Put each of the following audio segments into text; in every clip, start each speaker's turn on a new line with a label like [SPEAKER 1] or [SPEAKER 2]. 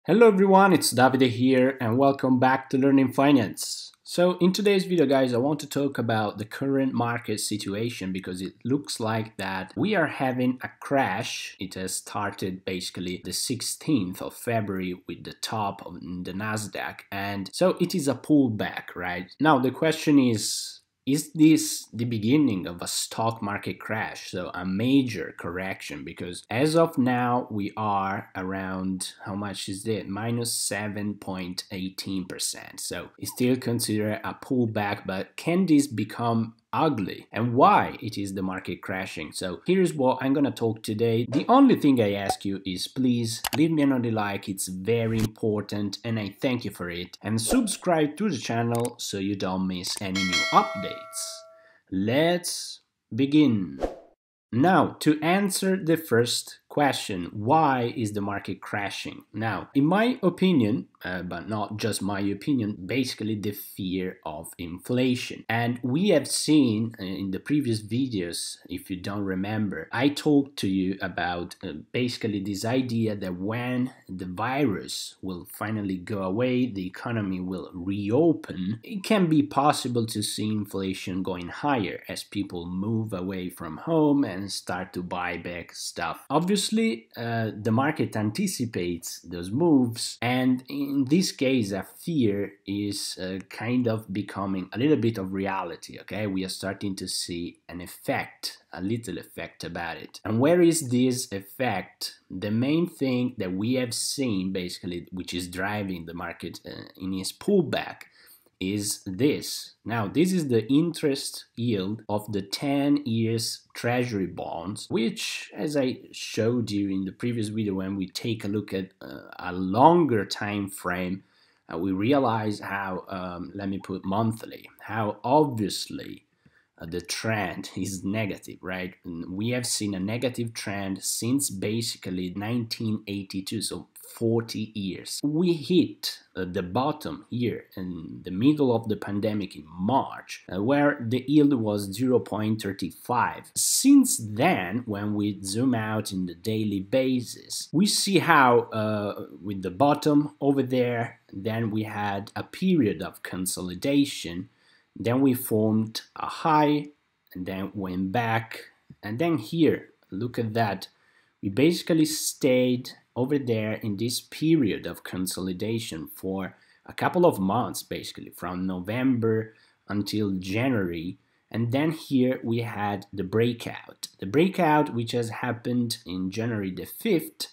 [SPEAKER 1] Hello everyone, it's Davide here and welcome back to Learning Finance. So in today's video guys, I want to talk about the current market situation because it looks like that we are having a crash. It has started basically the 16th of February with the top of the Nasdaq, and so it is a pullback, right? Now the question is this the beginning of a stock market crash, so a major correction? Because as of now we are around, how much is it, minus 7.18%, so it's still considered a pullback, but can this become ugly, and why it is the market crashing? So here's what I'm gonna talk today. The only thing I ask you is please leave me another like, it's very important and I thank you for it, and subscribe to the channel so you don't miss any new updates. Let's begin. Now, to answer the first question, why is the market crashing? Now, in my opinion, but not just my opinion, basically the fear of inflation. And we have seen in the previous videos, if you don't remember, I talked to you about basically this idea that when the virus will finally go away, the economy will reopen, it can be possible to see inflation going higher as people move away from home and start to buy back stuff. Obviously, the market anticipates those moves, and in this case, a fear is kind of becoming a little bit of reality, okay? We are starting to see an effect, a little effect about it. And where is this effect? The main thing that we have seen, basically, which is driving the market in its pullback, is this. Now, this is the interest yield of the 10 years treasury bonds, which, as I showed you in the previous video, when we take a look at a longer time frame, we realize how, let me put monthly, how obviously the trend is negative, right? And we have seen a negative trend since basically 1982, so 40 years. We hit the bottom here in the middle of the pandemic in March, where the yield was 0.35. Since then, when we zoom out in the daily basis, we see how with the bottom over there, then we had a period of consolidation, then we formed a high and then went back, and then here, look at that, we basically stayed over there in this period of consolidation for a couple of months, basically from November until January, and then here we had the breakout which has happened in January the 5th,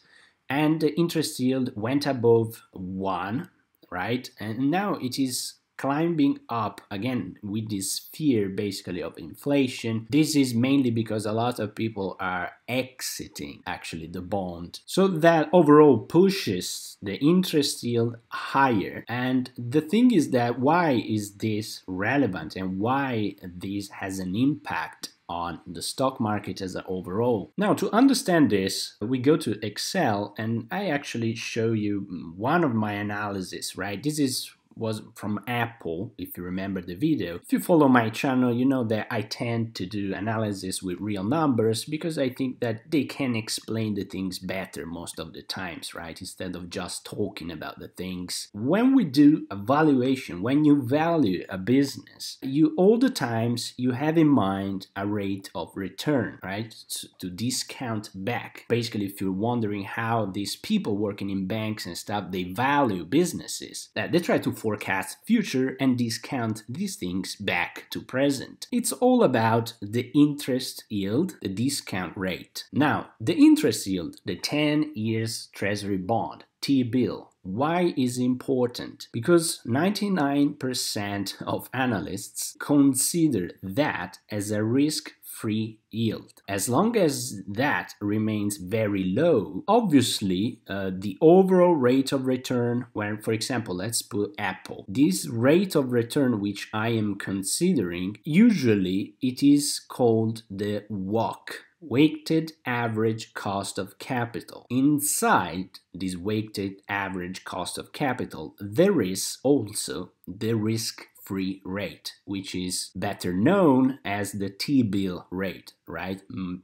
[SPEAKER 1] and the interest yield went above 1, right? And now it is climbing up again with this fear basically of inflation. This is mainly because a lot of people are exiting actually the bond, so that overall pushes the interest yield higher. And the thing is that why is this relevant and why this has an impact on the stock market as an overall? Now, to understand this, we go to Excel and I actually show you one of my analysis, right? This was from Apple, if you remember the video. If you follow my channel, you know that I tend to do analysis with real numbers because I think that they can explain the things better most of the times, right? Instead of just talking about the things. When we do a valuation, when you value a business, you all the times you have in mind a rate of return, right? To discount back. Basically, if you're wondering how these people working in banks and stuff, they value businesses, that they try to forecast future and discount these things back to present. It's all about the interest yield, the discount rate. Now, the interest yield, the 10 years treasury bond, T-bill, why is it important? Because 99% of analysts consider that as a risk-free yield. As long as that remains very low, obviously the overall rate of return, when, for example, let's put Apple, this rate of return which I am considering, usually it is called the WACC, weighted average cost of capital. Inside this weighted average cost of capital, there is also the risk risk-free rate, which is better known as the T-bill rate, right?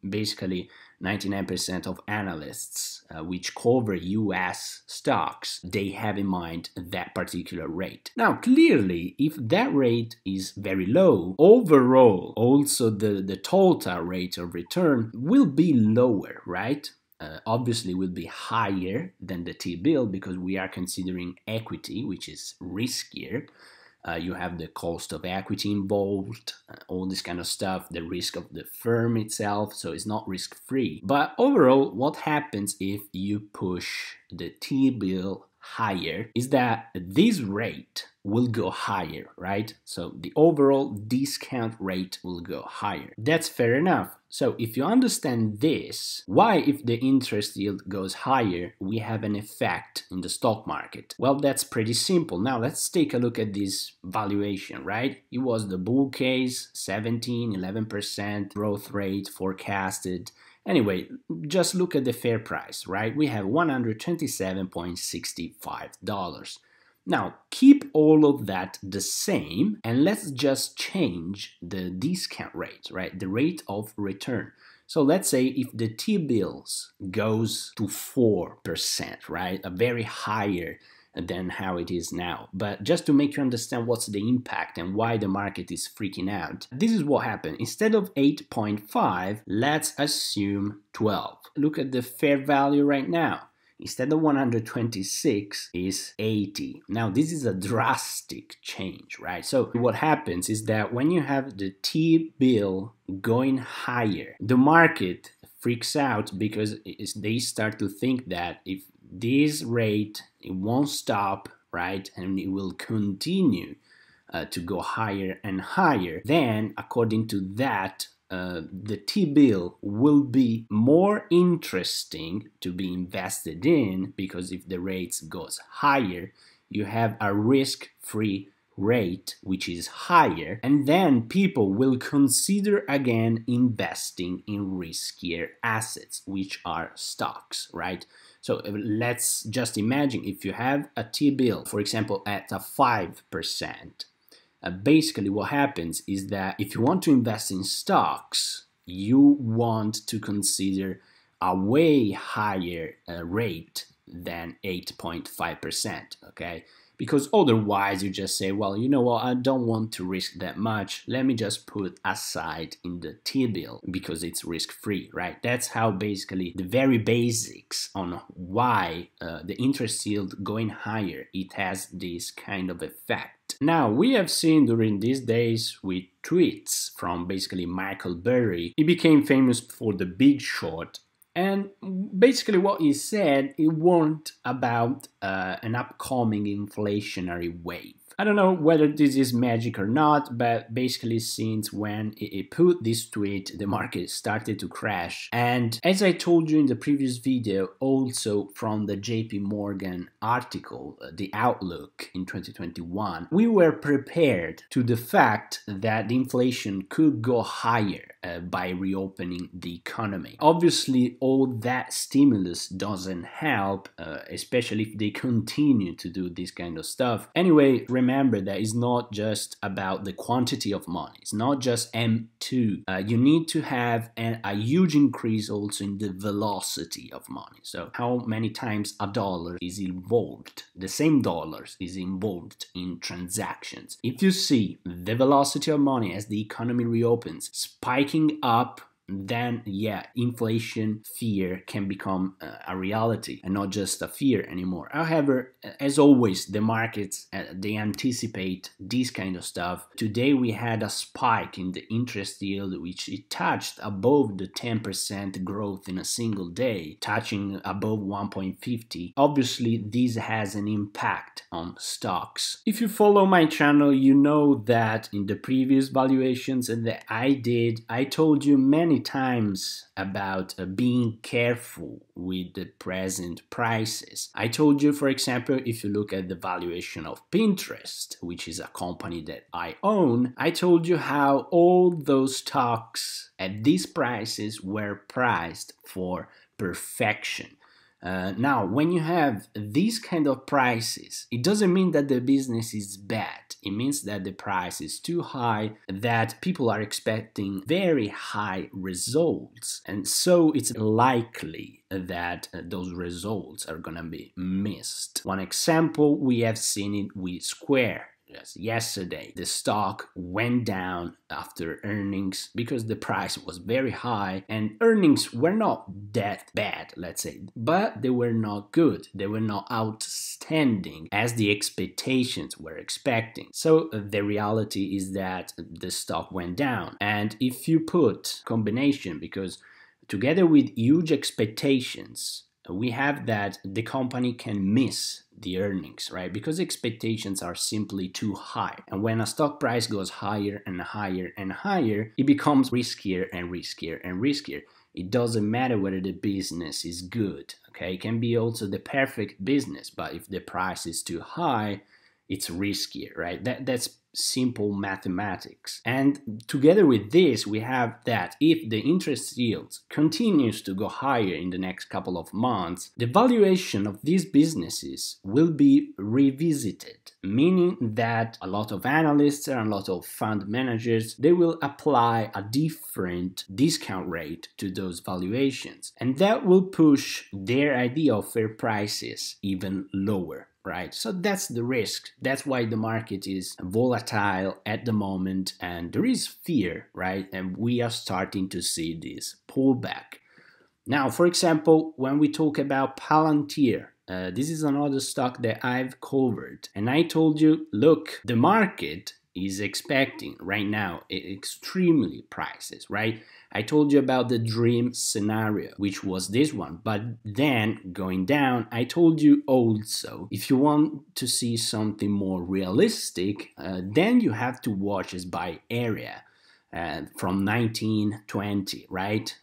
[SPEAKER 1] Basically, 99% of analysts which cover US stocks, they have in mind that particular rate. Now, clearly, if that rate is very low, overall, also the total rate of return will be lower, right? Obviously will be higher than the T-bill because we are considering equity, which is riskier. You have the cost of equity involved, all this kind of stuff, the risk of the firm itself, so it's not risk-free. But overall, what happens if you push the T-bill higher is that this rate will go higher, right? So the overall discount rate will go higher. That's fair enough. So if you understand this, why if the interest yield goes higher, we have an effect in the stock market? Well, that's pretty simple. Now let's take a look at this valuation, right? It was the bull case, 11% growth rate forecasted. Anyway, just look at the fair price, right? We have $127.65. Now, keep all of that the same, and let's just change the discount rate, right? The rate of return. So let's say if the T-bills goes to 4%, right? A very higher than how it is now. But just to make you understand what's the impact and why the market is freaking out, this is what happened. Instead of 8.5, let's assume 12. Look at the fair value right now. Instead of 126 is 80. Now this is a drastic change, right? So what happens is that when you have the T-bill going higher, the market freaks out because they start to think that if this rate, it won't stop, right? And it will continue to go higher and higher. Then, according to that, the T-bill will be more interesting to be invested in because if the rates goes higher, you have a risk-free rate which is higher, and then people will consider again investing in riskier assets, which are stocks, right? So let's just imagine if you have a T-bill, for example, at a 5%, basically what happens is that if you want to invest in stocks, you want to consider a way higher rate than 8.5%, okay? Because otherwise you just say, well, you know what, I don't want to risk that much. Let me just put aside in the T-bill because it's risk-free, right? That's how basically the very basics on why the interest yield going higher, it has this kind of effect. Now, we have seen during these days with tweets from basically Michael Burry, he became famous for the Big Short. And basically what he said, he warned about an upcoming inflationary wave. I don't know whether this is magic or not, but basically since when he put this tweet, the market started to crash. And as I told you in the previous video, also from the JP Morgan article, The Outlook in 2021, we were prepared to the fact that the inflation could go higher by reopening the economy. Obviously, all that stimulus doesn't help, especially if they continue to do this kind of stuff. Anyway, remember that it's not just about the quantity of money. It's not just M2. You need to have a huge increase also in the velocity of money. So how many times a dollar is involved, the same dollars is involved in transactions. If you see the velocity of money as the economy reopens spiking up, then yeah, inflation fear can become a reality and not just a fear anymore. However, as always, the markets, they anticipate this kind of stuff. Today we had a spike in the interest yield, which it touched above the 10% growth in a single day, touching above 1.50. Obviously, this has an impact on stocks. If you follow my channel, you know that in the previous valuations that I did, I told you many times about being careful with the present prices. I told you, for example, if you look at the valuation of Pinterest, which is a company that I own, I told you how all those stocks at these prices were priced for perfection. Now, when you have these kind of prices, it doesn't mean that the business is bad. It means that the price is too high, that people are expecting very high results. And so it's likely that those results are gonna be missed. One example, we have seen it with Square. Yes, yesterday, the stock went down after earnings because the price was very high and earnings were not that bad, let's say, but they were not good. They were not outstanding as the expectations were expecting. So the reality is that the stock went down. And if you put combination, because together with huge expectations, we have that the company can miss the earnings, right? Because expectations are simply too high. And when a stock price goes higher and higher and higher, it becomes riskier and riskier and riskier. It doesn't matter whether the business is good, okay? It can be also the perfect business, but if the price is too high, it's riskier, right? That's simple mathematics. And together with this, we have that if the interest yield continues to go higher in the next couple of months, the valuation of these businesses will be revisited, meaning that a lot of analysts and a lot of fund managers, they will apply a different discount rate to those valuations. And that will push their idea of fair prices even lower. Right, so that's the risk. That's why the market is volatile at the moment, and there is fear, right? And we are starting to see this pullback. Now, for example, when we talk about Palantir, this is another stock that I've covered, and I told you, look, the market is expecting right now extremely prices, right? I told you about the dream scenario, which was this one, but then going down, I told you also, if you want to see something more realistic, then you have to watch it by area from 1920, right?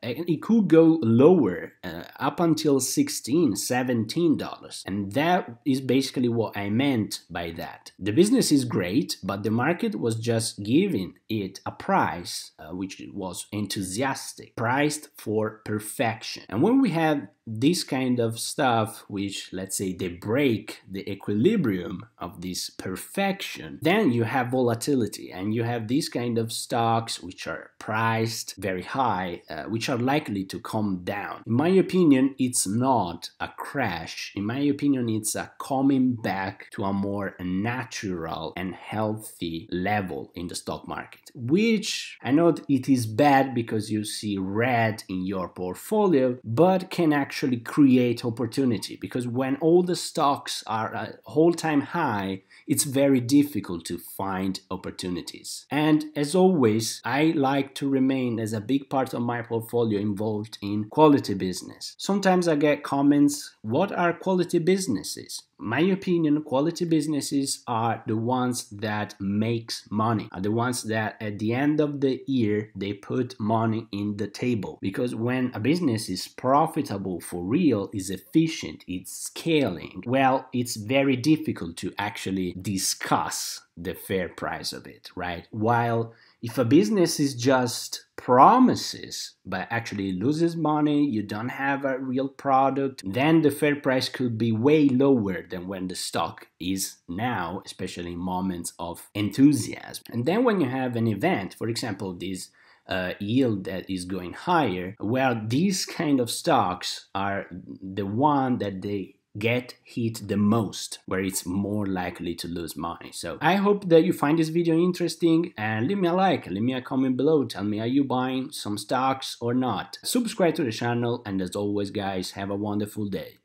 [SPEAKER 1] It could go lower up until $16, $17, and that is basically what I meant by that. The business is great, but the market was just giving it a price which was enthusiastic, priced for perfection. And when we have this kind of stuff, which let's say they break the equilibrium of this perfection, then you have volatility, and you have these kind of stocks which are priced very high, which are likely to come down. In my opinion, it's not a crash. In my opinion, it's a coming back to a more natural and healthy level in the stock market, which I know it is bad because you see red in your portfolio, but can actually create opportunity, because when all the stocks are at all-time high, it's very difficult to find opportunities. And as always, I like to remain as a big part of my portfolio involved in quality business. Sometimes I get comments, what are quality businesses? My opinion, quality businesses are the ones that makes money, are the ones that at the end of the year they put money in the table. Because when a business is profitable for real, is efficient, it's scaling, well, it's very difficult to actually discuss the fair price of it, right? While if a business is just promises but actually loses money, you don't have a real product, then the fair price could be way lower than when the stock is now, especially in moments of enthusiasm. And then when you have an event, for example, this yield that is going higher, well, these kind of stocks are the one that they get hit the most, where it's more likely to lose money. So I hope that you find this video interesting, and leave me a like, leave me a comment below, tell me, are you buying some stocks or not? Subscribe to the channel, and as always guys, have a wonderful day.